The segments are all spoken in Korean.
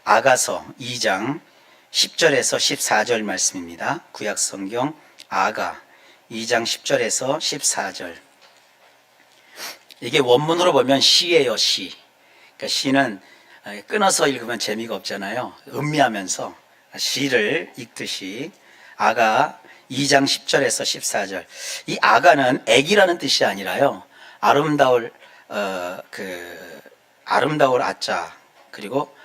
아가서 2장 10절에서 14절 말씀입니다. 구약성경 아가 2장 10절에서 14절. 이게 원문으로 보면 시예요, 시. 그러니까 시는 끊어서 읽으면 재미가 없잖아요. 음미하면서 시를 읽듯이 아가 2장 10절에서 14절. 이 아가는 애기라는 뜻이 아니라요. 아름다울 아름다울 아자, 그리고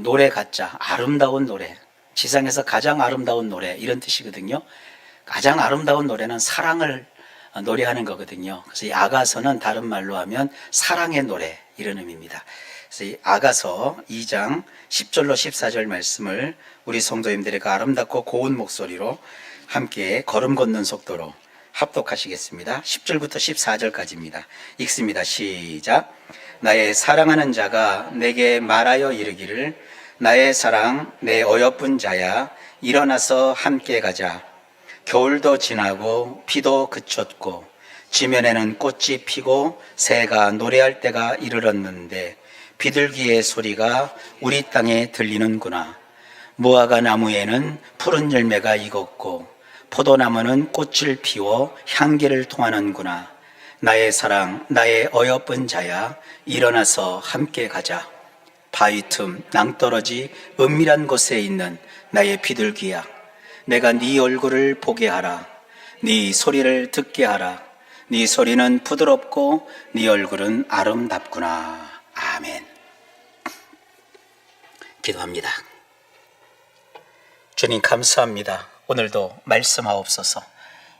노래 가자, 아름다운 노래, 지상에서 가장 아름다운 노래, 이런 뜻이거든요. 가장 아름다운 노래는 사랑을 노래하는 거거든요. 그래서 이 아가서는 다른 말로 하면 사랑의 노래, 이런 의미입니다. 그래서 이 아가서 2장 10절로 14절 말씀을 우리 성도님들에게 아름답고 고운 목소리로 함께 걸음 걷는 속도로 합독하시겠습니다. 10절부터 14절까지입니다. 읽습니다. 시작. 나의 사랑하는 자가 내게 말하여 이르기를 나의 사랑 내 어여쁜 자야 일어나서 함께 가자. 겨울도 지나고 비도 그쳤고 지면에는 꽃이 피고 새가 노래할 때가 이르렀는데 비둘기의 소리가 우리 땅에 들리는구나. 무화과 나무에는 푸른 열매가 익었고 포도나무는 꽃을 피워 향기를 통하는구나. 나의 사랑 나의 어여쁜 자야 일어나서 함께 가자. 바위 틈 낭떠러지 은밀한 곳에 있는 나의 비둘기야, 내가 네 얼굴을 보게 하라. 네 소리를 듣게 하라. 네 소리는 부드럽고 네 얼굴은 아름답구나. 아멘. 기도합니다. 주님 감사합니다. 오늘도 말씀하옵소서.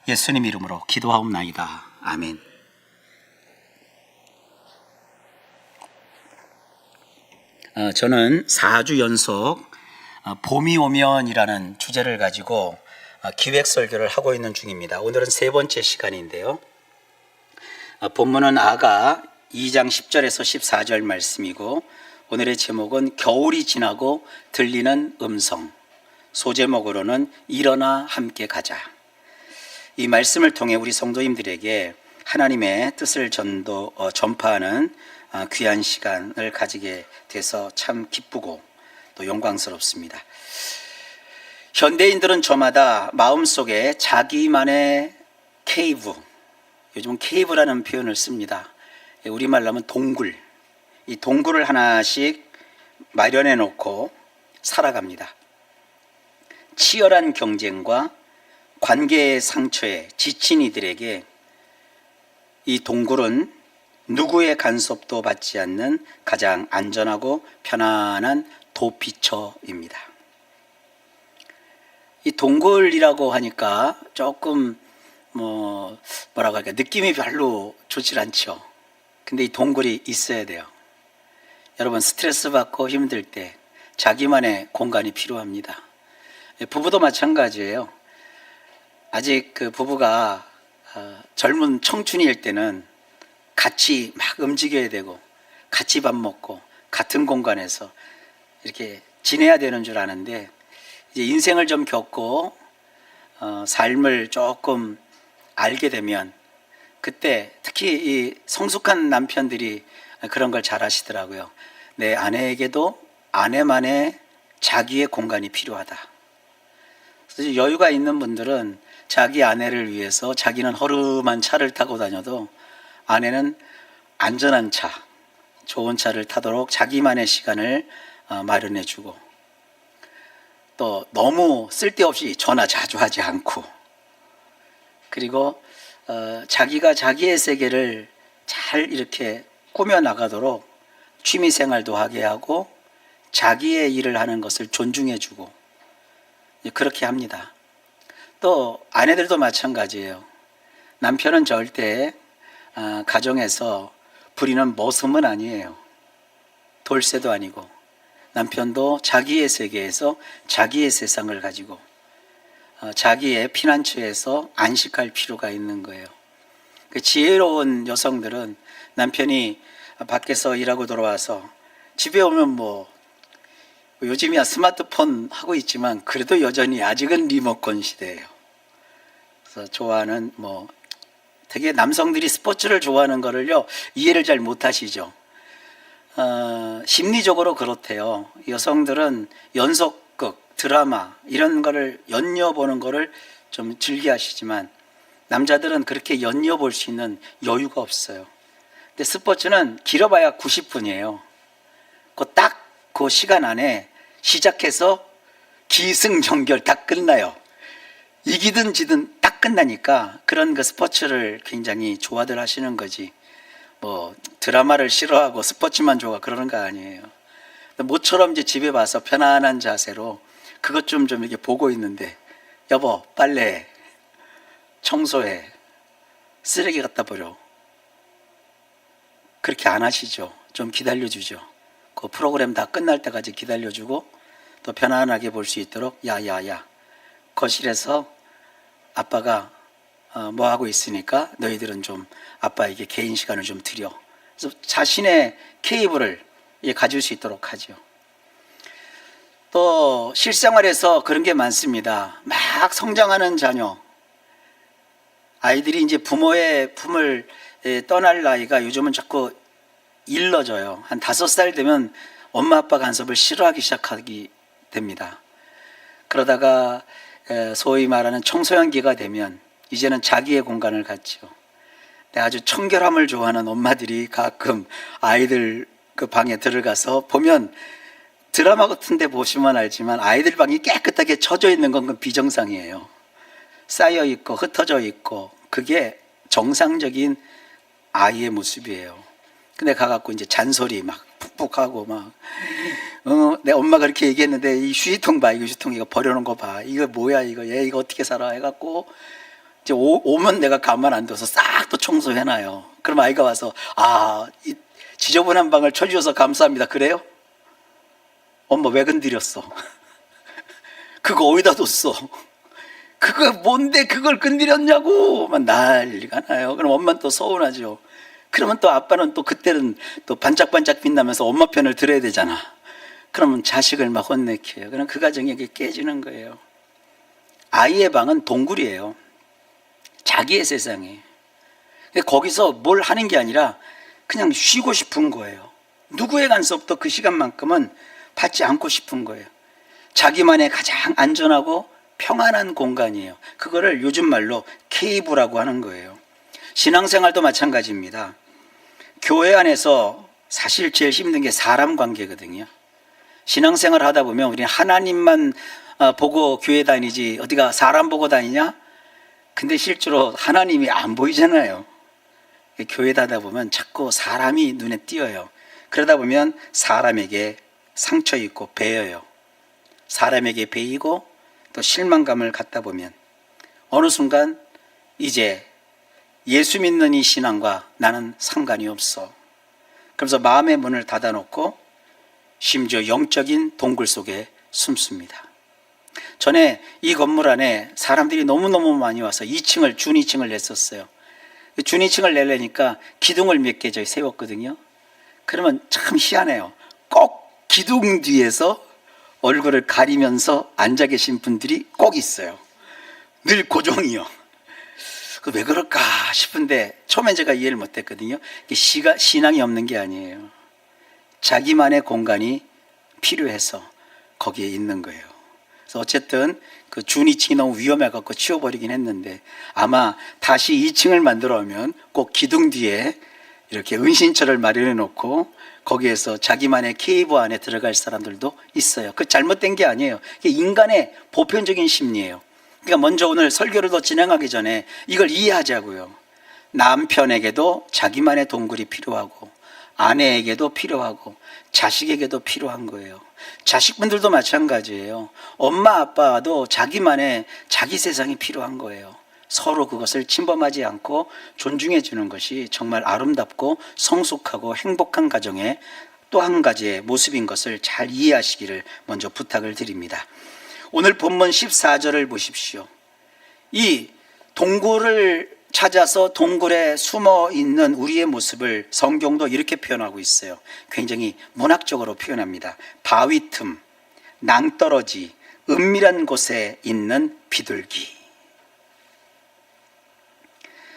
예수님 이름으로 기도하옵나이다. 아멘. 저는 4주 연속 봄이 오면이라는 주제를 가지고 기획 설교를 하고 있는 중입니다. 오늘은 세 번째 시간인데요. 본문은 아가 2장 10절에서 14절 말씀이고 오늘의 제목은 겨울이 지나고 들리는 음성, 소제목으로는 일어나 함께 가자. 이 말씀을 통해 우리 성도님들에게 하나님의 뜻을 전파하는 귀한 시간을 가지게 돼서 참 기쁘고 또 영광스럽습니다. 현대인들은 저마다 마음속에 자기만의 케이브, 요즘은 케이브라는 표현을 씁니다. 우리말로 하면 동굴, 이 동굴을 하나씩 마련해 놓고 살아갑니다. 치열한 경쟁과 관계의 상처에 지친 이들에게 이 동굴은 누구의 간섭도 받지 않는 가장 안전하고 편안한 도피처입니다. 이 동굴이라고 하니까 조금 뭐라고 할까, 느낌이 별로 좋지 않죠. 근데 이 동굴이 있어야 돼요. 여러분, 스트레스 받고 힘들 때 자기만의 공간이 필요합니다. 부부도 마찬가지예요. 아직 그 부부가 젊은 청춘일 때는 같이 막 움직여야 되고 같이 밥 먹고 같은 공간에서 이렇게 지내야 되는 줄 아는데, 이제 인생을 좀 겪고 삶을 조금 알게 되면 그때 특히 이 성숙한 남편들이 그런 걸 잘 하시더라고요. 내 아내에게도 아내만의 자기의 공간이 필요하다. 그래서 여유가 있는 분들은 자기 아내를 위해서 자기는 허름한 차를 타고 다녀도 아내는 안전한 차, 좋은 차를 타도록 자기만의 시간을 마련해 주고, 또 너무 쓸데없이 전화 자주 하지 않고, 그리고 자기가 자기의 세계를 잘 이렇게 꾸며 나가도록 취미 생활도 하게 하고 자기의 일을 하는 것을 존중해 주고, 그렇게 합니다. 또 아내들도 마찬가지예요. 남편은 절대 가정에서 부리는 모섬은 아니에요. 돌쇠도 아니고, 남편도 자기의 세계에서 자기의 세상을 가지고 자기의 피난처에서 안식할 필요가 있는 거예요. 그 지혜로운 여성들은 남편이 밖에서 일하고 돌아와서 집에 오면 요즘이야 스마트폰 하고 있지만 그래도 여전히 아직은 리모컨 시대예요. 그래서 좋아하는 되게 남성들이 스포츠를 좋아하는 거를요 이해를 잘 못하시죠. 심리적으로 그렇대요. 여성들은 연속극, 드라마 이런 거를 연이어보는 거를 좀 즐겨하시지만 남자들은 그렇게 연이어볼 수 있는 여유가 없어요. 근데 스포츠는 길어봐야 90분이에요. 그 시간 안에 시작해서 기승전결 다 끝나요. 이기든 지든 딱 끝나니까 그런 그 스포츠를 굉장히 좋아들 하시는 거지. 뭐 드라마를 싫어하고 스포츠만 좋아 그러는 거 아니에요. 모처럼 이제 집에 와서 편안한 자세로 그것 좀 이렇게 보고 있는데, 여보 빨래 청소해 쓰레기 갖다 버려, 그렇게 안 하시죠. 좀 기다려주죠. 그 프로그램 다 끝날 때까지 기다려주고 또 편안하게 볼 수 있도록 야야야 거실에서 아빠가 뭐 하고 있으니까 너희들은 좀 아빠에게 개인 시간을 좀 드려. 그래서 자신의 케이블을 가질 수 있도록 하죠. 또 실생활에서 그런 게 많습니다. 막 성장하는 자녀, 아이들이 이제 부모의 품을 떠날 나이가 요즘은 자꾸 일러져요. 한 5살 되면 엄마 아빠 간섭을 싫어하기 시작하게 됩니다. 그러다가 소위 말하는 청소년기가 되면 이제는 자기의 공간을 갖죠. 아주 청결함을 좋아하는 엄마들이 가끔 아이들 그 방에 들어가서 보면, 드라마 같은 데 보시면 알지만 아이들 방이 깨끗하게 쳐져 있는 건 비정상이에요. 쌓여 있고 흩어져 있고 그게 정상적인 아이의 모습이에요. 근데 가갖고 이제 잔소리 막 푹푹하고 막 내 엄마가 그렇게 얘기했는데 이 휴지통 봐, 이거 휴지통 이거 버려놓은 거 봐, 이거 뭐야, 이거 얘 이거 어떻게 살아 해갖고 이제 오면 내가 가만 안 둬서 싹 또 청소해놔요. 그럼 아이가 와서 이 지저분한 방을 쳐주셔서 감사합니다. 그래요? 엄마 왜 건드렸어? 그거 어디다 뒀어? 그거 뭔데 그걸 건드렸냐고 막 난리가 나요. 그럼 엄마는 또 서운하죠. 그러면 또 아빠는 또 그때는 또 반짝반짝 빛나면서 엄마 편을 들어야 되잖아. 그러면 자식을 막 혼내켜요. 그럼 그 가정이 깨지는 거예요. 아이의 방은 동굴이에요. 자기의 세상에. 거기서 뭘 하는 게 아니라 그냥 쉬고 싶은 거예요. 누구의 간섭도 그 시간만큼은 받지 않고 싶은 거예요. 자기만의 가장 안전하고 평안한 공간이에요. 그거를 요즘 말로 케이브라고 하는 거예요. 신앙생활도 마찬가지입니다. 교회 안에서 사실 제일 힘든 게 사람 관계거든요. 신앙생활 하다 보면 우리는 하나님만 보고 교회 다니지 어디가 사람 보고 다니냐? 근데 실제로 하나님이 안 보이잖아요. 교회 다니다 보면 자꾸 사람이 눈에 띄어요. 그러다 보면 사람에게 상처 입고 베어요. 사람에게 베이고 또 실망감을 갖다 보면 어느 순간 이제 예수 믿는 이 신앙과 나는 상관이 없어. 그래서 마음의 문을 닫아놓고 심지어 영적인 동굴 속에 숨습니다. 전에 이 건물 안에 사람들이 너무너무 많이 와서 2층을 준 2층을 냈었어요. 준 2층을 내려니까 기둥을 몇 개 세웠거든요. 그러면 참 희한해요. 꼭 기둥 뒤에서 얼굴을 가리면서 앉아 계신 분들이 꼭 있어요. 늘 고정이요. 왜 그럴까 싶은데 처음엔 제가 이해를 못했거든요. 신앙이 없는 게 아니에요. 자기만의 공간이 필요해서 거기에 있는 거예요. 그래서 어쨌든 그 준 2층이 너무 위험해갖고 치워버리긴 했는데 아마 다시 2층을 만들어 오면 꼭 기둥 뒤에 이렇게 은신처를 마련해 놓고 거기에서 자기만의 케이브 안에 들어갈 사람들도 있어요. 그 잘못된 게 아니에요. 이게 인간의 보편적인 심리예요. 그러니까 먼저 오늘 설교를 더 진행하기 전에 이걸 이해하자고요. 남편에게도 자기만의 동굴이 필요하고 아내에게도 필요하고 자식에게도 필요한 거예요. 자식분들도 마찬가지예요. 엄마 아빠도 자기만의 자기 세상이 필요한 거예요. 서로 그것을 침범하지 않고 존중해 주는 것이 정말 아름답고 성숙하고 행복한 가정의 또 한 가지의 모습인 것을 잘 이해하시기를 먼저 부탁을 드립니다. 오늘 본문 14절을 보십시오. 이 동굴을 찾아서 동굴에 숨어 있는 우리의 모습을 성경도 이렇게 표현하고 있어요. 굉장히 문학적으로 표현합니다. 바위 틈, 낭떠러지, 은밀한 곳에 있는 비둘기.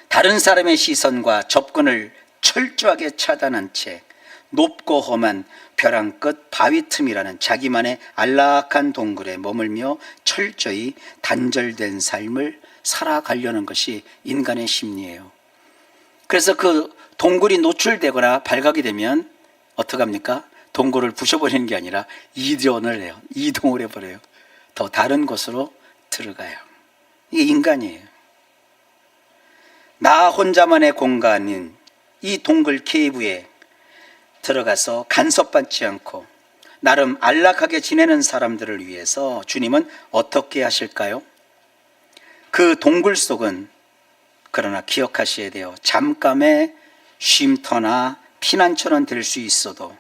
다른 사람의 시선과 접근을 철저하게 차단한 채 높고 험한 벼랑 끝 바위 틈이라는 자기만의 안락한 동굴에 머물며 철저히 단절된 삶을 살아가려는 것이 인간의 심리예요. 그래서 그 동굴이 노출되거나 발각이 되면 어떡합니까? 동굴을 부셔버리는 게 아니라 이동을 해요. 이동을 해버려요. 더 다른 곳으로 들어가요. 이게 인간이에요. 나 혼자만의 공간인 이 동굴 케이브에 들어가서 간섭받지 않고 나름 안락하게 지내는 사람들을 위해서 주님은 어떻게 하실까요? 그 동굴 속은 그러나 기억하셔야 돼요. 잠깐의 쉼터나 피난처는 될 수 있어도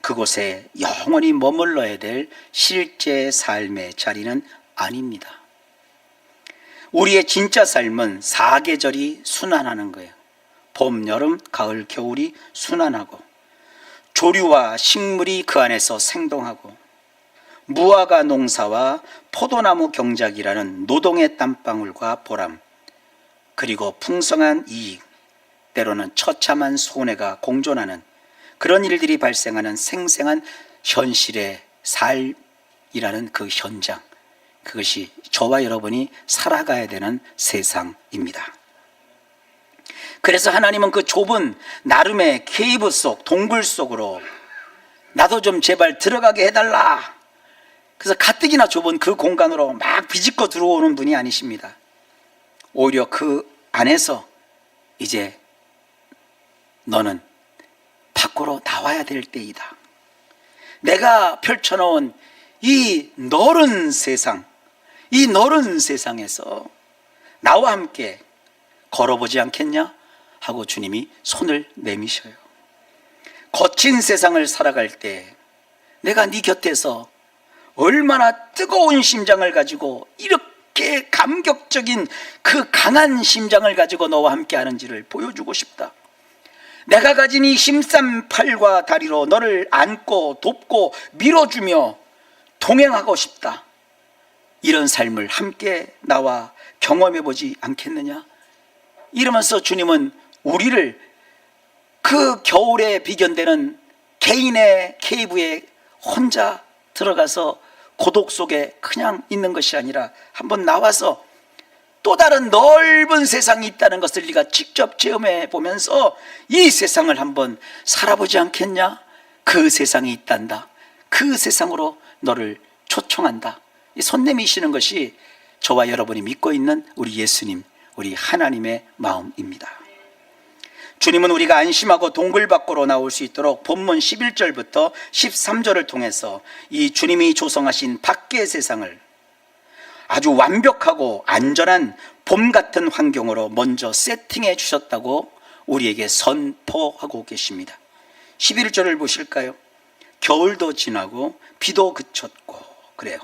그곳에 영원히 머물러야 될 실제 삶의 자리는 아닙니다. 우리의 진짜 삶은 사계절이 순환하는 거예요. 봄, 여름, 가을, 겨울이 순환하고 조류와 식물이 그 안에서 생동하고 무화과 농사와 포도나무 경작이라는 노동의 땀방울과 보람, 그리고 풍성한 이익, 때로는 처참한 손해가 공존하는 그런 일들이 발생하는 생생한 현실의 삶이라는 그 현장, 그것이 저와 여러분이 살아가야 되는 세상입니다. 그래서 하나님은 그 좁은 나름의 케이브 속, 동굴 속으로 나도 좀 제발 들어가게 해달라. 그래서 가뜩이나 좁은 그 공간으로 막 비집고 들어오는 분이 아니십니다. 오히려 그 안에서 이제 너는 밖으로 나와야 될 때이다. 내가 펼쳐놓은 이 넓은 세상, 이 넓은 세상에서 나와 함께 걸어보지 않겠냐? 하고 주님이 손을 내미셔요. 거친 세상을 살아갈 때 내가 네 곁에서 얼마나 뜨거운 심장을 가지고 이렇게 감격적인 그 강한 심장을 가지고 너와 함께 하는지를 보여주고 싶다. 내가 가진 이 힘센 팔과 다리로 너를 안고 돕고 밀어주며 동행하고 싶다. 이런 삶을 함께 나와 경험해보지 않겠느냐? 이러면서 주님은 우리를 그 겨울에 비견되는 개인의 케이브에 혼자 들어가서 고독 속에 그냥 있는 것이 아니라 한번 나와서 또 다른 넓은 세상이 있다는 것을 네가 직접 체험해 보면서 이 세상을 한번 살아보지 않겠냐? 그 세상이 있단다. 그 세상으로 너를 초청한다. 이 손 내미시는 것이 저와 여러분이 믿고 있는 우리 예수님, 우리 하나님의 마음입니다. 주님은 우리가 안심하고 동굴 밖으로 나올 수 있도록 본문 11절부터 13절을 통해서 이 주님이 조성하신 밖의 세상을 아주 완벽하고 안전한 봄 같은 환경으로 먼저 세팅해 주셨다고 우리에게 선포하고 계십니다. 11절을 보실까요? 겨울도 지나고 비도 그쳤고 그래요.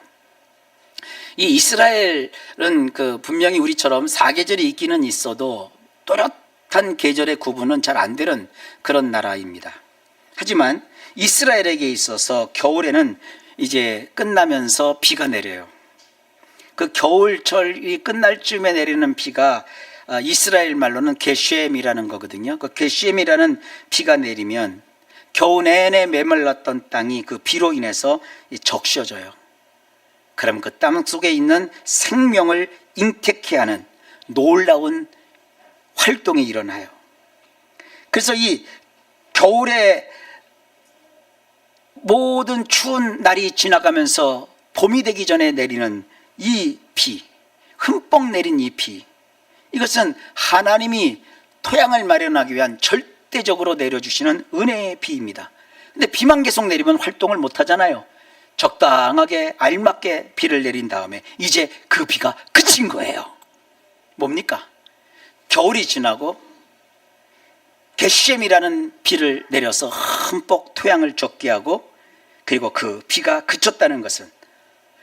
이 이스라엘은 분명히 우리처럼 사계절이 있기는 있어도 또렷한 계절의 구분은 잘 안 되는 그런 나라입니다. 하지만 이스라엘에게 있어서 겨울에는 이제 끝나면서 비가 내려요. 그 겨울철이 끝날 쯤에 내리는 비가 이스라엘 말로는 게쉔이라는 거거든요. 그 게쉔이라는 비가 내리면 겨우 내내 메말랐던 땅이 그 비로 인해서 적셔져요. 그럼 그 땅 속에 있는 생명을 잉태케 하는 놀라운 활동이 일어나요. 그래서 이 겨울에 모든 추운 날이 지나가면서 봄이 되기 전에 내리는 이 비, 흠뻑 내린 이 비, 이것은 하나님이 토양을 마련하기 위한 절대적으로 내려주시는 은혜의 비입니다. 근데 비만 계속 내리면 활동을 못 하잖아요. 적당하게 알맞게 비를 내린 다음에 이제 그 비가 그친 거예요. 뭡니까? 겨울이 지나고 게쉔이라는 비를 내려서 흠뻑 토양을 젖게 하고 그리고 그 비가 그쳤다는 것은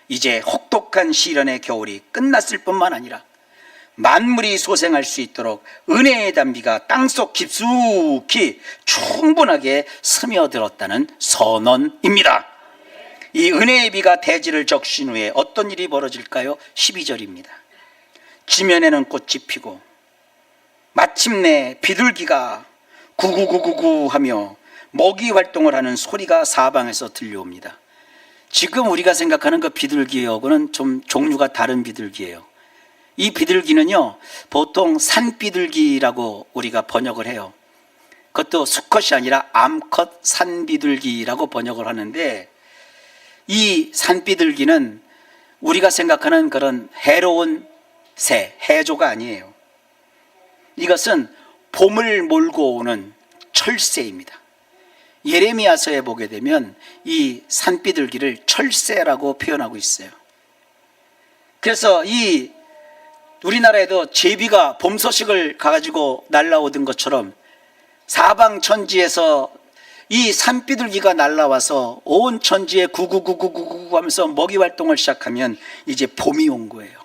이제 혹독한 시련의 겨울이 끝났을 뿐만 아니라 만물이 소생할 수 있도록 은혜의 단비가 땅속 깊숙이 충분하게 스며들었다는 선언입니다. 이 은혜의 비가 대지를 적신 후에 어떤 일이 벌어질까요? 12절입니다. 지면에는 꽃이 피고 마침내 비둘기가 구구구구구 하며 먹이 활동을 하는 소리가 사방에서 들려옵니다. 지금 우리가 생각하는 그 비둘기하고는 좀 종류가 다른 비둘기예요. 이 비둘기는요, 보통 산비둘기라고 우리가 번역을 해요. 그것도 수컷이 아니라 암컷 산비둘기라고 번역을 하는데, 이 산비둘기는 우리가 생각하는 그런 해로운 새, 해조가 아니에요. 이것은 봄을 몰고 오는 철새입니다. 예레미야서에 보게 되면 이 산비둘기를 철새라고 표현하고 있어요. 그래서 이 우리나라에도 제비가 봄 소식을 가지고 날라오던 것처럼 사방 천지에서 이 산비둘기가 날라와서 온 천지에 구구구구구구 하면서 먹이 활동을 시작하면 이제 봄이 온 거예요.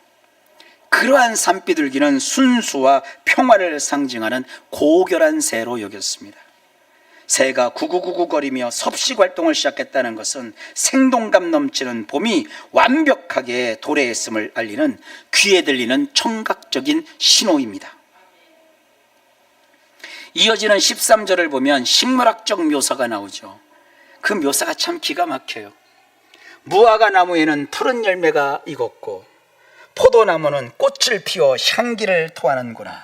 그러한 산비둘기는 순수와 평화를 상징하는 고결한 새로 여겼습니다. 새가 구구구구 거리며 섭식 활동을 시작했다는 것은 생동감 넘치는 봄이 완벽하게 도래했음을 알리는 귀에 들리는 청각적인 신호입니다. 이어지는 13절을 보면 식물학적 묘사가 나오죠. 그 묘사가 참 기가 막혀요. 무화과 나무에는 푸른 열매가 익었고 포도나무는 꽃을 피워 향기를 토하는구나.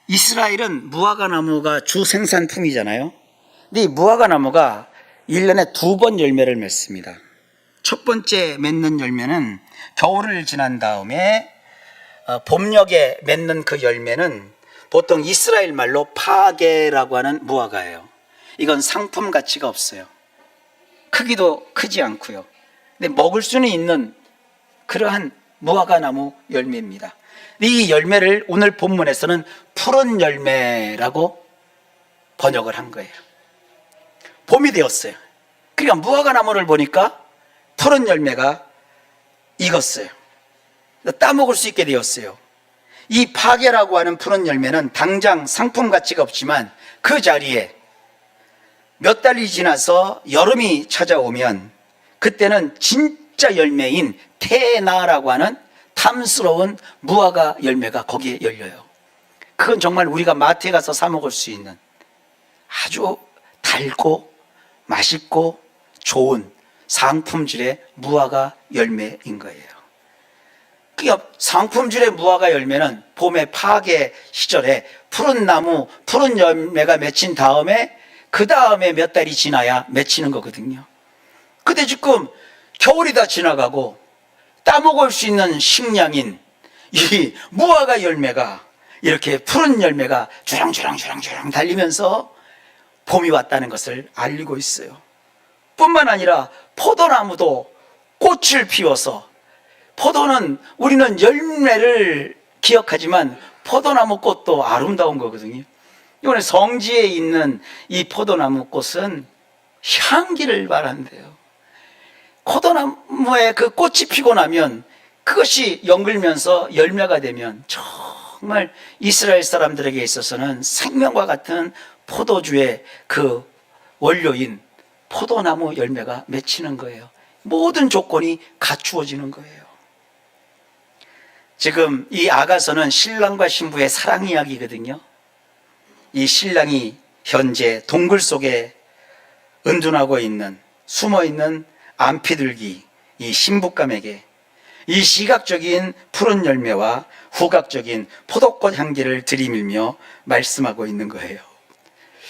이스라엘은 무화과 나무가 주 생산품이잖아요. 근데 이 무화과 나무가 1년에 2번 열매를 맺습니다. 첫 번째 맺는 열매는 겨울을 지난 다음에 봄녘에 맺는 그 열매는 보통 이스라엘 말로 파게라고 하는 무화과예요. 이건 상품 가치가 없어요. 크기도 크지 않고요. 근데 먹을 수는 있는 그러한 무화과 나무 열매입니다. 이 열매를 오늘 본문에서는 푸른 열매라고 번역을 한 거예요. 봄이 되었어요. 그러니까 무화과 나무를 보니까 푸른 열매가 익었어요. 따먹을 수 있게 되었어요. 이 파게라고 하는 푸른 열매는 당장 상품 가치가 없지만 그 자리에 몇 달이 지나서 여름이 찾아오면 그때는 진짜 열매인 테나라고 하는 탐스러운 무화과 열매가 거기에 열려요. 그건 정말 우리가 마트에 가서 사 먹을 수 있는 아주 달고 맛있고 좋은 상품질의 무화과 열매인 거예요. 그러니까 상품질의 무화과 열매는 봄의 파게 시절에 푸른 나무, 푸른 열매가 맺힌 다음에 그 다음에 몇 달이 지나야 맺히는 거거든요. 근데 지금 겨울이 다 지나가고 따먹을 수 있는 식량인 이 무화과 열매가 이렇게 푸른 열매가 주렁주렁 달리면서 봄이 왔다는 것을 알리고 있어요. 뿐만 아니라 포도나무도 꽃을 피워서, 포도는 우리는 열매를 기억하지만 포도나무 꽃도 아름다운 거거든요. 이번에 성지에 있는 이 포도나무 꽃은 향기를 말한대요. 포도나무에 그 꽃이 피고 나면 그것이 연글면서 열매가 되면 정말 이스라엘 사람들에게 있어서는 생명과 같은 포도주의 그 원료인 포도나무 열매가 맺히는 거예요. 모든 조건이 갖추어지는 거예요. 지금 이 아가서는 신랑과 신부의 사랑 이야기거든요. 이 신랑이 현재 동굴 속에 은둔하고 있는, 숨어있는 암피들기 이 신부감에게 이 시각적인 푸른 열매와 후각적인 포도꽃 향기를 들이밀며 말씀하고 있는 거예요.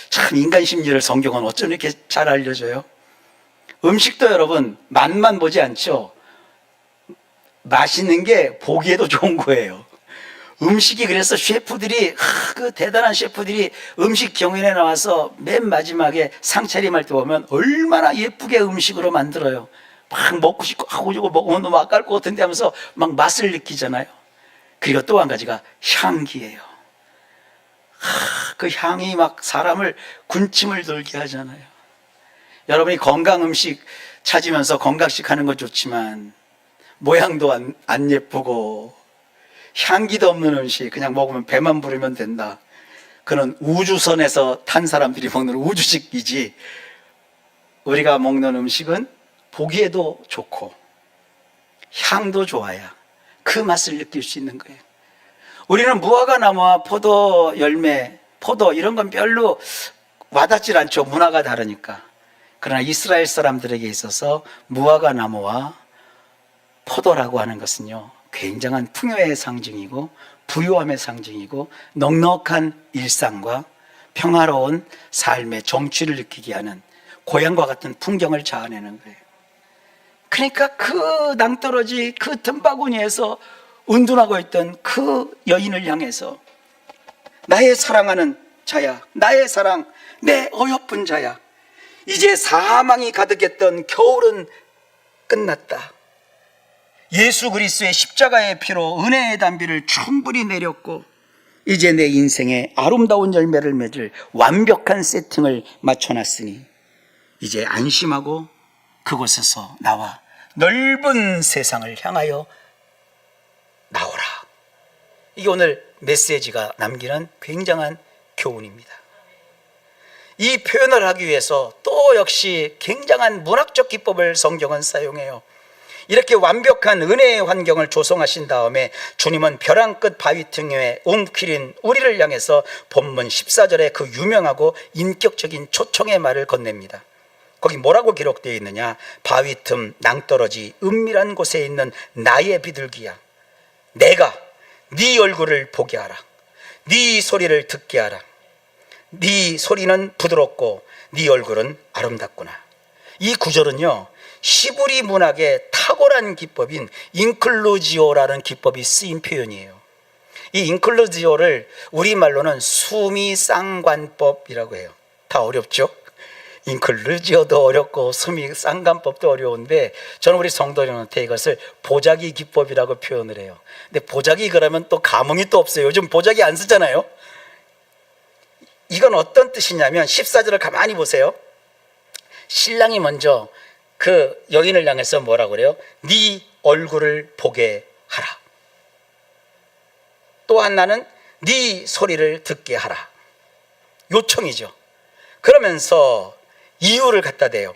참 인간 심리를 성경은 어쩜 이렇게 잘 알려줘요? 음식도 여러분 맛만 보지 않죠. 맛있는 게 보기에도 좋은 거예요. 음식이 그래서 셰프들이 그 대단한 셰프들이 음식 경연에 나와서 맨 마지막에 상차림할 때 보면 얼마나 예쁘게 음식으로 만들어요. 막 먹고 싶고 이거 먹으면 너무 아까울 것 같은데 하면서 막 맛을 느끼잖아요. 그리고 또 한 가지가 향기예요. 그 향이 막 사람을 군침을 돌게 하잖아요. 여러분이 건강 음식 찾으면서 건강식 하는 거 좋지만 모양도 안 예쁘고 향기도 없는 음식 그냥 먹으면 배만 부르면 된다. 그런 우주선에서 탄 사람들이 먹는 우주식이지, 우리가 먹는 음식은 보기에도 좋고 향도 좋아야 그 맛을 느낄 수 있는 거예요. 우리는 무화과 나무와 포도 열매, 포도 이런 건 별로 와닿질 않죠. 문화가 다르니까. 그러나 이스라엘 사람들에게 있어서 무화과 나무와 포도라고 하는 것은요, 굉장한 풍요의 상징이고 부유함의 상징이고 넉넉한 일상과 평화로운 삶의 정취를 느끼게 하는 고향과 같은 풍경을 자아내는 거예요. 그러니까 그 낭떠러지 그 틈바구니에서 운둔하고 있던 그 여인을 향해서 나의 사랑하는 자야, 나의 사랑, 내 어여쁜 자야, 이제 사망이 가득했던 겨울은 끝났다. 예수 그리스도의 십자가의 피로 은혜의 단비를 충분히 내렸고 이제 내 인생에 아름다운 열매를 맺을 완벽한 세팅을 맞춰놨으니 이제 안심하고 그곳에서 나와 넓은 세상을 향하여 나오라. 이게 오늘 메시지가 남기는 굉장한 교훈입니다. 이 표현을 하기 위해서 또 역시 굉장한 문학적 기법을 성경은 사용해요. 이렇게 완벽한 은혜의 환경을 조성하신 다음에 주님은 벼랑 끝 바위등에 웅크린 우리를 향해서 본문 14절에 그 유명하고 인격적인 초청의 말을 건넵니다. 거기 뭐라고 기록되어 있느냐? 바위 틈 낭떠러지 은밀한 곳에 있는 나의 비둘기야, 내가 네 얼굴을 보게 하라. 네 소리를 듣게 하라. 네 소리는 부드럽고 네 얼굴은 아름답구나. 이 구절은요, 시브리 문학의 탁월한 기법인 인클루지오라는 기법이 쓰인 표현이에요. 이 인클루지오를 우리말로는 수미쌍관법이라고 해요. 다 어렵죠? 인클루지오도 어렵고 수미쌍관법도 어려운데 저는 우리 성도님한테 이것을 보자기 기법이라고 표현을 해요. 근데 보자기 그러면 또 감흥이 또 없어요. 요즘 보자기 안 쓰잖아요. 이건 어떤 뜻이냐면 14절을 가만히 보세요. 신랑이 먼저 그 여인을 향해서 뭐라고 그래요? 네 얼굴을 보게 하라. 또 하나는 네 소리를 듣게 하라. 요청이죠. 그러면서 이유를 갖다 대요.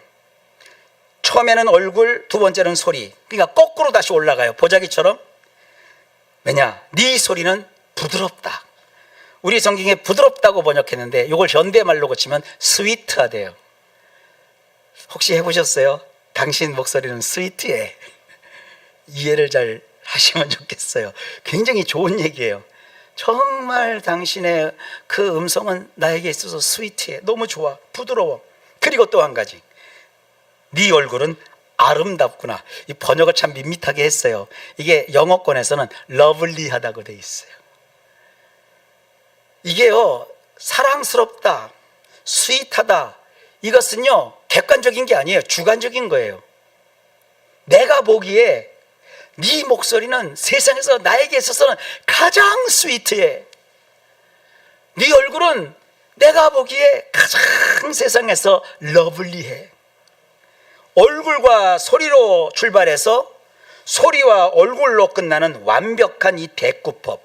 처음에는 얼굴, 두 번째는 소리. 그러니까 거꾸로 다시 올라가요. 보자기처럼. 왜냐? 네 소리는 부드럽다. 우리 성경에 부드럽다고 번역했는데 이걸 현대말로 고치면 스위트하대요. 혹시 해보셨어요? 당신 목소리는 스위트해. 이해를 잘 하시면 좋겠어요. 굉장히 좋은 얘기예요. 정말 당신의 그 음성은 나에게 있어서 스위트해. 너무 좋아. 부드러워. 그리고 또 한 가지. 네 얼굴은 아름답구나. 이 번역을 참 밋밋하게 했어요. 이게 영어권에서는 러블리하다고 돼 있어요. 이게요, 사랑스럽다, 스윗하다, 이것은요 객관적인 게 아니에요. 주관적인 거예요. 내가 보기에 네 목소리는 세상에서 나에게 있어서는 가장 스위트해. 네 얼굴은 내가 보기에 가장 세상에서 러블리해. 얼굴과 소리로 출발해서 소리와 얼굴로 끝나는 완벽한 이 대꾸법,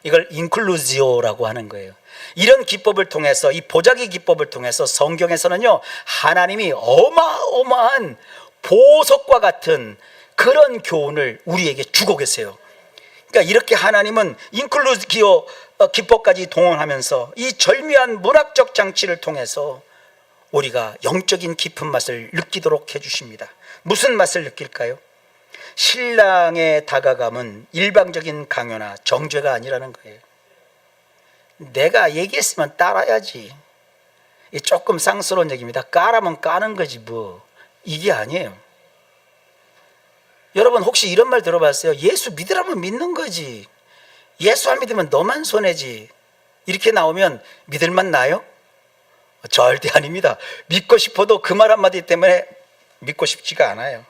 이걸 인클루지오라고 하는 거예요. 이런 기법을 통해서, 이 보자기 기법을 통해서 성경에서는요 하나님이 어마어마한 보석과 같은 그런 교훈을 우리에게 주고 계세요. 그러니까 이렇게 하나님은 인클루지오 기법까지 동원하면서 이 절묘한 문학적 장치를 통해서 우리가 영적인 깊은 맛을 느끼도록 해주십니다. 무슨 맛을 느낄까요? 신랑의 다가감은 일방적인 강요나 정죄가 아니라는 거예요. 내가 얘기했으면 따라야지. 조금 쌍스러운 얘기입니다. 까라면 까는 거지 뭐. 이게 아니에요. 여러분 혹시 이런 말 들어봤어요? 예수 믿으라면 믿는 거지. 예수 안 믿으면 너만 손해지. 이렇게 나오면 믿을만 나요? 절대 아닙니다. 믿고 싶어도 그 말 한마디 때문에 믿고 싶지가 않아요.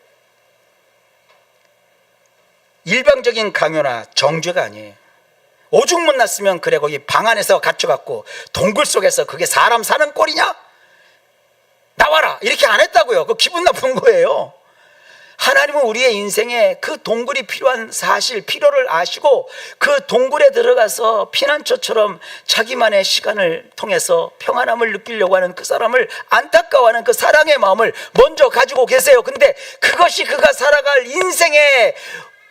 일방적인 강요나 정죄가 아니에요. 오죽 못났으면 그래 거기 방 안에서 갇혀갖고 동굴 속에서 그게 사람 사는 꼴이냐? 나와라 이렇게 안 했다고요. 그 기분 나쁜 거예요. 하나님은 우리의 인생에 그 동굴이 필요한 사실, 필요를 아시고 그 동굴에 들어가서 피난처처럼 자기만의 시간을 통해서 평안함을 느끼려고 하는 그 사람을 안타까워하는 그 사랑의 마음을 먼저 가지고 계세요. 근데 그것이 그가 살아갈 인생의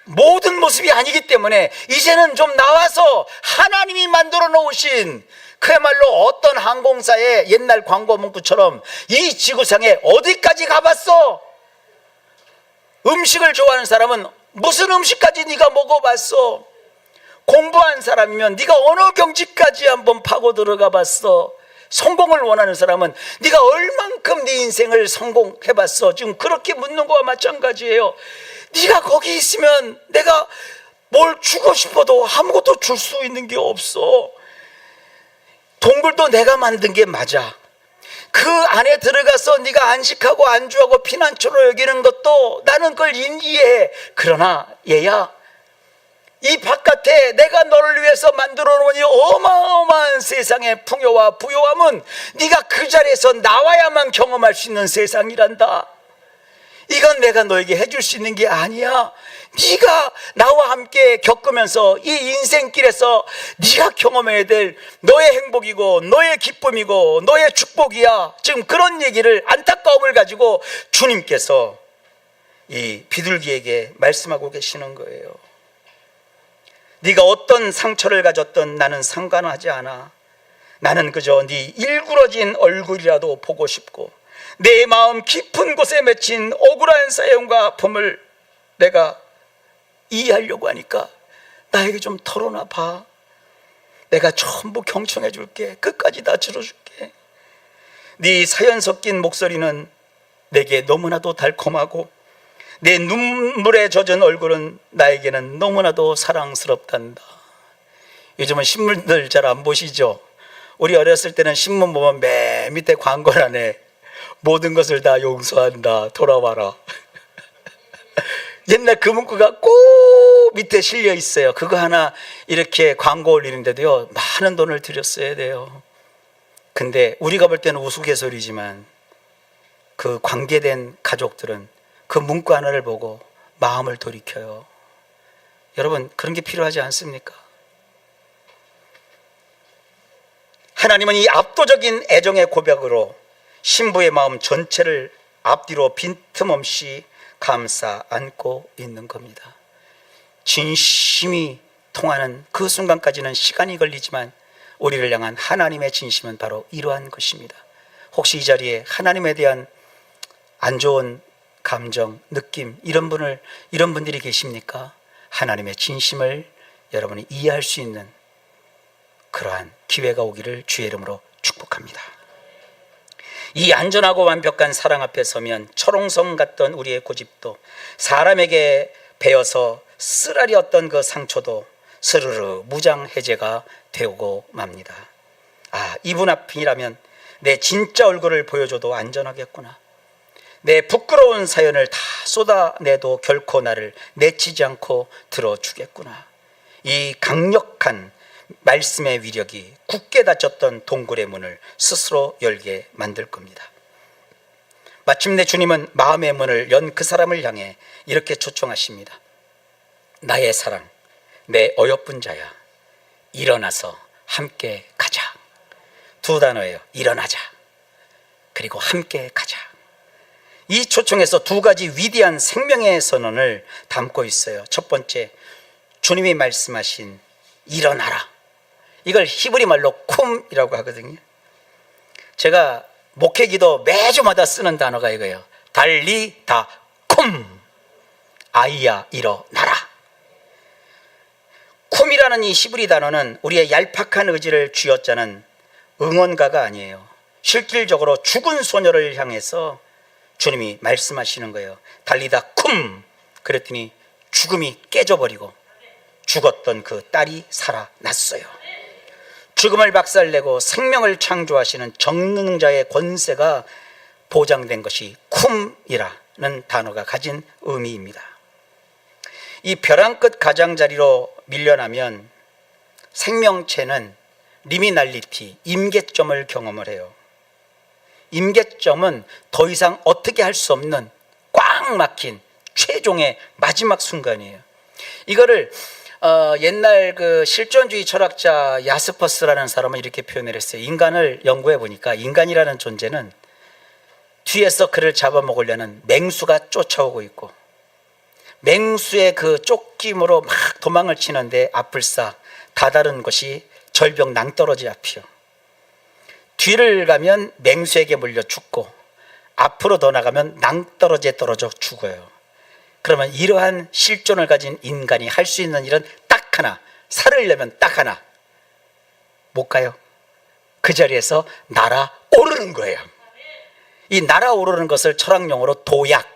모든 모습이 아니기 때문에 이제는 좀 나와서 하나님이 만들어 놓으신, 그야말로 어떤 항공사의 옛날 광고 문구처럼 이 지구상에 어디까지 가봤어? 음식을 좋아하는 사람은 무슨 음식까지 네가 먹어봤어? 공부한 사람이면 네가 어느 경지까지 한번 파고 들어가 봤어? 성공을 원하는 사람은 네가 얼만큼 네 인생을 성공해봤어? 지금 그렇게 묻는 거와 마찬가지예요. 네가 거기 있으면 내가 뭘 주고 싶어도 아무것도 줄 수 있는 게 없어. 동굴도 내가 만든 게 맞아. 그 안에 들어가서 네가 안식하고 안주하고 피난처로 여기는 것도 나는 그걸 이해해. 그러나 얘야, 이 바깥에 내가 너를 위해서 만들어 놓은 이 어마어마한 세상의 풍요와 부요함은 네가 그 자리에서 나와야만 경험할 수 있는 세상이란다. 이건 내가 너에게 해줄 수 있는 게 아니야. 네가 나와 함께 겪으면서 이 인생길에서 네가 경험해야 될 너의 행복이고 너의 기쁨이고 너의 축복이야. 지금 그런 얘기를, 안타까움을 가지고 주님께서 이 비둘기에게 말씀하고 계시는 거예요. 네가 어떤 상처를 가졌든 나는 상관하지 않아. 나는 그저 네 일그러진 얼굴이라도 보고 싶고 내 마음 깊은 곳에 맺힌 억울한 사연과 아픔을 내가 이해하려고 하니까 나에게 좀 털어놔 봐. 내가 전부 경청해 줄게. 끝까지 다 들어줄게. 네 사연 섞인 목소리는 내게 너무나도 달콤하고 내 눈물에 젖은 얼굴은 나에게는 너무나도 사랑스럽단다. 요즘은 신문들 잘 안 보시죠? 우리 어렸을 때는 신문 보면 맨 밑에 광고란에 모든 것을 다 용서한다, 돌아와라. 옛날 그 문구가 꼭 밑에 실려 있어요. 그거 하나 이렇게 광고 올리는데도요, 많은 돈을 들였어야 돼요. 근데 우리가 볼 때는 우스갯소리지만 그 관계된 가족들은 그 문구 하나를 보고 마음을 돌이켜요. 여러분, 그런 게 필요하지 않습니까? 하나님은 이 압도적인 애정의 고백으로 신부의 마음 전체를 앞뒤로 빈틈없이 감싸 안고 있는 겁니다. 진심이 통하는 그 순간까지는 시간이 걸리지만 우리를 향한 하나님의 진심은 바로 이러한 것입니다. 혹시 이 자리에 하나님에 대한 안 좋은 감정, 느낌, 이런 분들이 계십니까? 하나님의 진심을 여러분이 이해할 수 있는 그러한 기회가 오기를 주의 이름으로 축복합니다. 이 안전하고 완벽한 사랑 앞에 서면 철옹성 같던 우리의 고집도, 사람에게 베어서 쓰라리었던 그 상처도 스르르 무장 해제가 되고 맙니다. 아, 이분 앞이라면 내 진짜 얼굴을 보여줘도 안전하겠구나. 내 부끄러운 사연을 다 쏟아내도 결코 나를 내치지 않고 들어주겠구나. 이 강력한 말씀의 위력이 굳게 닫혔던 동굴의 문을 스스로 열게 만들 겁니다. 마침내 주님은 마음의 문을 연 그 사람을 향해 이렇게 초청하십니다. 나의 사랑, 내 어여쁜 자야, 일어나서 함께 가자. 두 단어예요. 일어나자, 그리고 함께 가자. 이 초청에서 두 가지 위대한 생명의 선언을 담고 있어요. 첫 번째, 주님이 말씀하신 일어나라. 이걸 히브리 말로 쿰이라고 하거든요. 제가 목회기도 매주마다 쓰는 단어가 이거예요. 달리다 쿰, 아이야 일어나라. 쿰이라는 이 히브리 단어는 우리의 얄팍한 의지를 쥐어짜는 응원가가 아니에요. 실질적으로 죽은 소녀를 향해서 주님이 말씀하시는 거예요. 달리다 쿰. 그랬더니 죽음이 깨져버리고 죽었던 그 딸이 살아났어요. 죽음을 박살내고 생명을 창조하시는 정능자의 권세가 보장된 것이 쿰이라는 단어가 가진 의미입니다. 이 벼랑 끝 가장자리로 밀려나면 생명체는 리미날리티, 임계점을 경험을 해요. 임계점은 더 이상 어떻게 할 수 없는 꽉 막힌 최종의 마지막 순간이에요. 이거를 옛날 그 실존주의 철학자 야스퍼스라는 사람은 이렇게 표현을 했어요. 인간을 연구해 보니까 인간이라는 존재는 뒤에서 그를 잡아먹으려는 맹수가 쫓아오고 있고 맹수의 그 쫓김으로 막 도망을 치는데 앞불사 다다른 곳이 절벽 낭떠러지 앞이요. 뒤를 가면 맹수에게 물려 죽고 앞으로 더 나가면 낭떠러지에 떨어져 죽어요. 그러면 이러한 실존을 가진 인간이 할 수 있는 일은 딱 하나, 살으려면 딱 하나, 못 가요. 그 자리에서 날아오르는 거예요. 이 날아오르는 것을 철학용어로 도약,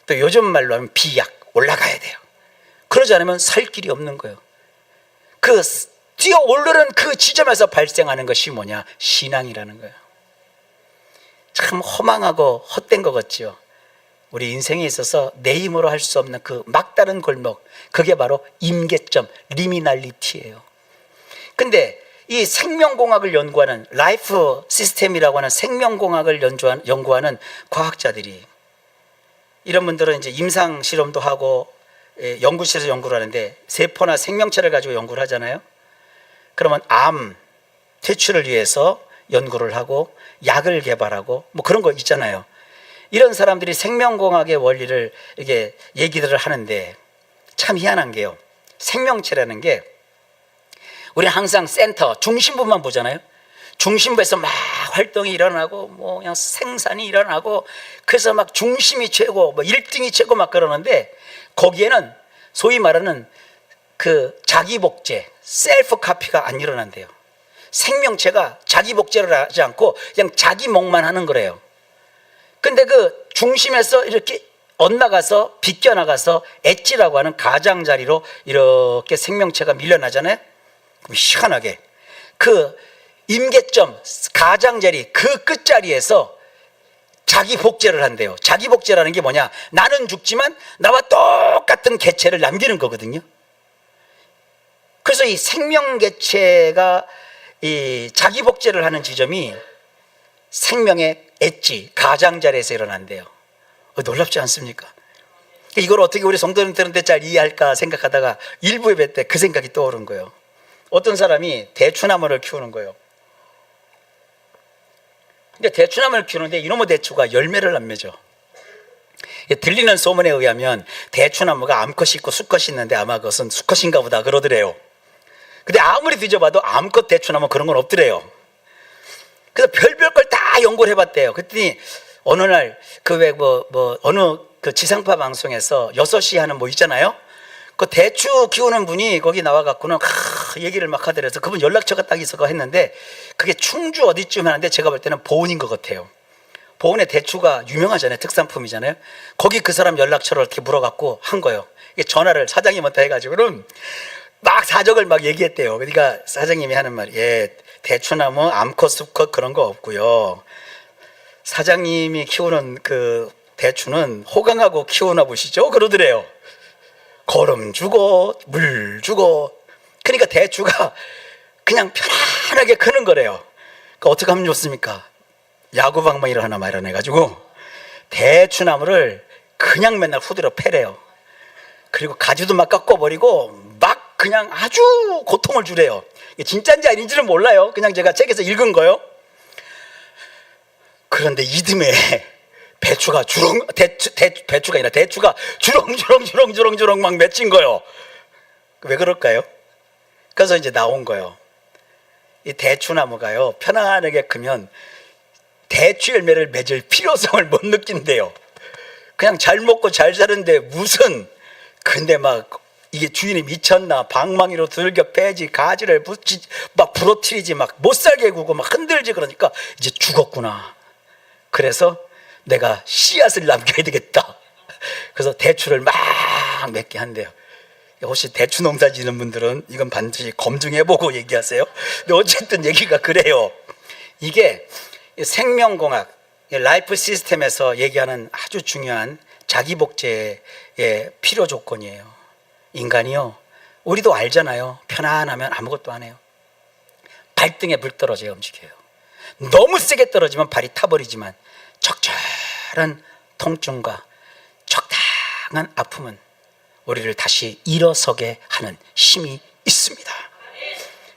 또 요즘 말로 하면 비약, 올라가야 돼요. 그러지 않으면 살 길이 없는 거예요. 그 뛰어오르는 그 지점에서 발생하는 것이 뭐냐? 신앙이라는 거예요. 참 허망하고 헛된 것 같죠. 우리 인생에 있어서 내 힘으로 할 수 없는 그 막다른 골목, 그게 바로 임계점, 리미날리티예요. 근데 이 생명공학을 연구하는 라이프 시스템이라고 하는 생명공학을 연구하는 과학자들이, 이런 분들은 이제 임상 실험도 하고 연구실에서 연구를 하는데 세포나 생명체를 가지고 연구를 하잖아요. 그러면 암 퇴출을 위해서 연구를 하고 약을 개발하고 뭐 그런 거 있잖아요. 이런 사람들이 생명공학의 원리를 이렇게 얘기들을 하는데 참 희한한 게요. 생명체라는 게 우리는 항상 센터, 중심부만 보잖아요. 중심부에서 막 활동이 일어나고 뭐 그냥 생산이 일어나고 그래서 막 중심이 최고, 뭐 1등이 최고 막 그러는데 거기에는 소위 말하는 그 자기 복제, 셀프 카피가 안 일어난대요. 생명체가 자기 복제를 하지 않고 그냥 자기 몫만 하는 거래요. 근데 그 중심에서 이렇게 엇나가서 비껴나가서 엣지라고 하는 가장자리로 이렇게 생명체가 밀려나잖아요. 그럼 희한하게 그 임계점, 가장자리 그 끝자리에서 자기 복제를 한대요. 자기 복제라는 게 뭐냐? 나는 죽지만 나와 똑같은 개체를 남기는 거거든요. 그래서 이 생명개체가 이 자기 복제를 하는 지점이 생명의 엣지, 가장자리에서 일어난대요. 놀랍지 않습니까? 이걸 어떻게 우리 성도들한테 잘 이해할까 생각하다가 일부 예배 때 그 생각이 떠오른 거예요. 어떤 사람이 대추나무를 키우는 거예요. 근데 대추나무를 키우는데 이놈의 대추가 열매를 안 맺어. 들리는 소문에 의하면 대추나무가 암컷이 있고 수컷이 있는데 아마 그것은 수컷인가 보다 그러더래요. 근데 아무리 뒤져봐도 암컷 대추나무 그런 건 없더래요. 그래서 별별 걸 다 연구를 해봤대요. 그랬더니 어느 날 그 왜 어느 그 지상파 방송에서 6시 하는 뭐 있잖아요. 그 대추 키우는 분이 거기 나와갖고는 얘기를 막 하더래서 그분 연락처가 딱 있어서 했는데 그게 충주 어디쯤 하는데 제가 볼 때는 보은인 것 같아요. 보은의 대추가 유명하잖아요. 특산품이잖아요. 거기 그 사람 연락처를 어떻게 물어갖고 한 거예요. 이게 전화를 사장님한테 해가지고는 막 사정을 막 얘기했대요. 그러니까 사장님이 하는 말이 대추나무 암컷 수컷 그런 거 없고요. 사장님이 키우는 그 대추는 호강하고 키우나 보시죠? 그러더래요. 거름 주고 물 주고 그러니까 대추가 그냥 편안하게 크는 거래요. 그러니까 어떻게 하면 좋습니까? 야구방망이를 하나 마련해가지고 대추나무를 그냥 맨날 후드려 패래요. 그리고 가지도 막 꺾어버리고 막 그냥 아주 고통을 주래요. 이게 진짜인지 아닌지는 몰라요. 그냥 제가 책에서 읽은 거요. 그런데 이듬해 배추가 배추가 아니라 대추가 주렁주렁 막 맺힌 거예요. 왜 그럴까요? 그래서 이제 나온 거예요. 이 대추나무가요, 편안하게 크면 대추 열매를 맺을 필요성을 못 느낀대요. 그냥 잘 먹고 잘 사는데 무슨, 근데 막 이게 주인이 미쳤나, 방망이로 들겨 패지, 가지를 붙지, 막 부러뜨리지, 막 못 살게 구고 막 흔들지. 그러니까 이제 죽었구나. 그래서 내가 씨앗을 남겨야 되겠다. 그래서 대추를 막 맺게 한대요. 혹시 대추 농사 지는 분들은 이건 반드시 검증해보고 얘기하세요. 근데 어쨌든 얘기가 그래요. 이게 생명공학, 라이프 시스템에서 얘기하는 아주 중요한 자기 복제의 필요 조건이에요. 인간이요, 우리도 알잖아요. 편안하면 아무것도 안 해요. 발등에 불 떨어져야 움직여요. 너무 세게 떨어지면 발이 타버리지만 적절한 통증과 적당한 아픔은 우리를 다시 일어서게 하는 힘이 있습니다.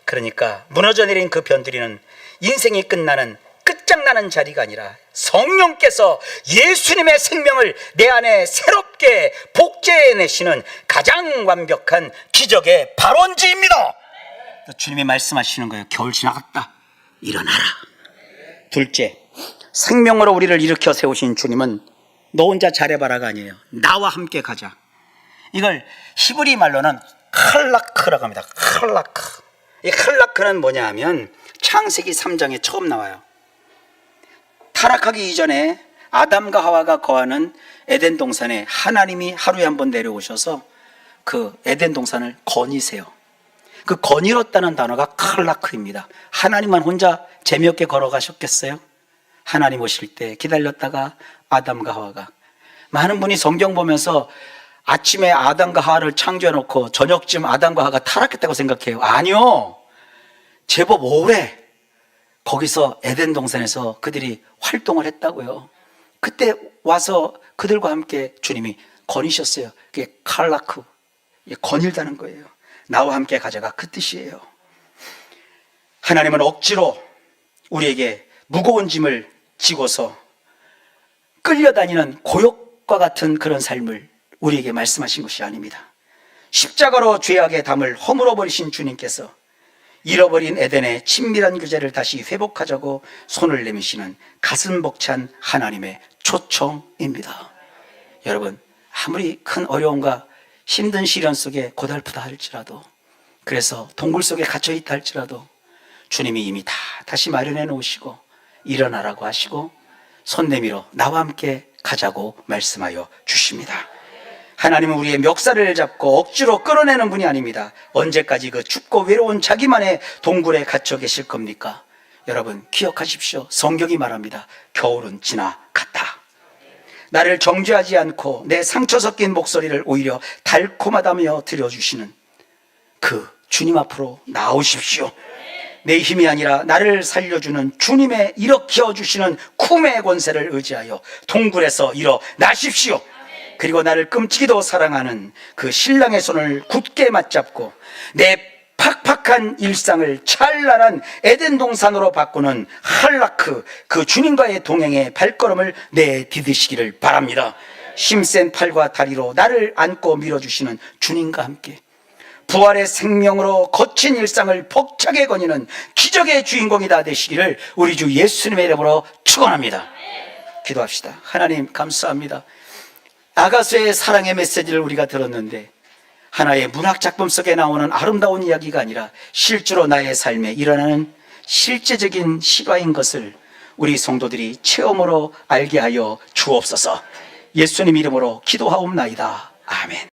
그러니까 무너져 내린 그 변두리는 인생이 끝나는 끝장나는 자리가 아니라 성령께서 예수님의 생명을 내 안에 새롭게 해내시는 가장 완벽한 기적의 발원지입니다. 주님이 말씀하시는 거예요. 겨울 지나갔다, 일어나라. 둘째, 생명으로 우리를 일으켜 세우신 주님은 너 혼자 잘해봐라가 아니에요. 나와 함께 가자. 이걸 히브리 말로는 칼라크라고 합니다. 칼라크. 이 칼라크는 뭐냐 하면 창세기 3장에 처음 나와요. 타락하기 이전에 아담과 하와가 거하는 에덴 동산에 하나님이 하루에 한 번 내려오셔서 그 에덴 동산을 거니세요. 그 거닐었다는 단어가 칼라크입니다. 하나님만 혼자 재미없게 걸어가셨겠어요? 하나님 오실 때 기다렸다가 아담과 하와가, 많은 분이 성경 보면서 아침에 아담과 하와를 창조해 놓고 저녁쯤 아담과 하와가 타락했다고 생각해요. 아니요, 제법 오래 거기서 에덴 동산에서 그들이 활동을 했다고요. 그때 와서 그들과 함께 주님이 거니셨어요. 그게 칼라크, 거닐다는 거예요. 나와 함께 가자가 그 뜻이에요. 하나님은 억지로 우리에게 무거운 짐을 지고서 끌려다니는 고역과 같은 그런 삶을 우리에게 말씀하신 것이 아닙니다. 십자가로 죄악의 담을 허물어 버리신 주님께서 잃어버린 에덴의 친밀한 교제를 다시 회복하자고 손을 내미시는 가슴 벅찬 하나님의 초청입니다. 여러분, 아무리 큰 어려움과 힘든 시련 속에 고달프다 할지라도, 그래서 동굴 속에 갇혀 있다 할지라도 주님이 이미 다 다시 마련해 놓으시고 일어나라고 하시고 손 내밀어 나와 함께 가자고 말씀하여 주십니다. 하나님은 우리의 멱살을 잡고 억지로 끌어내는 분이 아닙니다. 언제까지 그 춥고 외로운 자기만의 동굴에 갇혀 계실 겁니까? 여러분, 기억하십시오. 성경이 말합니다. 겨울은 지나갔다. 나를 정죄하지 않고 내 상처 섞인 목소리를 오히려 달콤하다며 들려주시는 그 주님 앞으로 나오십시오. 내 힘이 아니라 나를 살려주는 주님의 일으켜 주시는 쿰의 권세를 의지하여 동굴에서 일어나십시오. 그리고 나를 끔찍이도 사랑하는 그 신랑의 손을 굳게 맞잡고 내 팍팍한 일상을 찬란한 에덴 동산으로 바꾸는 할라크, 그 주님과의 동행의 발걸음을 내디디시기를 바랍니다. 힘센 팔과 다리로 나를 안고 밀어주시는 주님과 함께 부활의 생명으로 거친 일상을 벅차게 거니는 기적의 주인공이 다 되시기를 우리 주 예수님의 이름으로 축원합니다. 기도합시다. 하나님, 감사합니다. 아가서의 사랑의 메시지를 우리가 들었는데 하나의 문학 작품 속에 나오는 아름다운 이야기가 아니라 실제로 나의 삶에 일어나는 실제적인 실화인 것을 우리 성도들이 체험으로 알게 하여 주옵소서. 예수님 이름으로 기도하옵나이다. 아멘.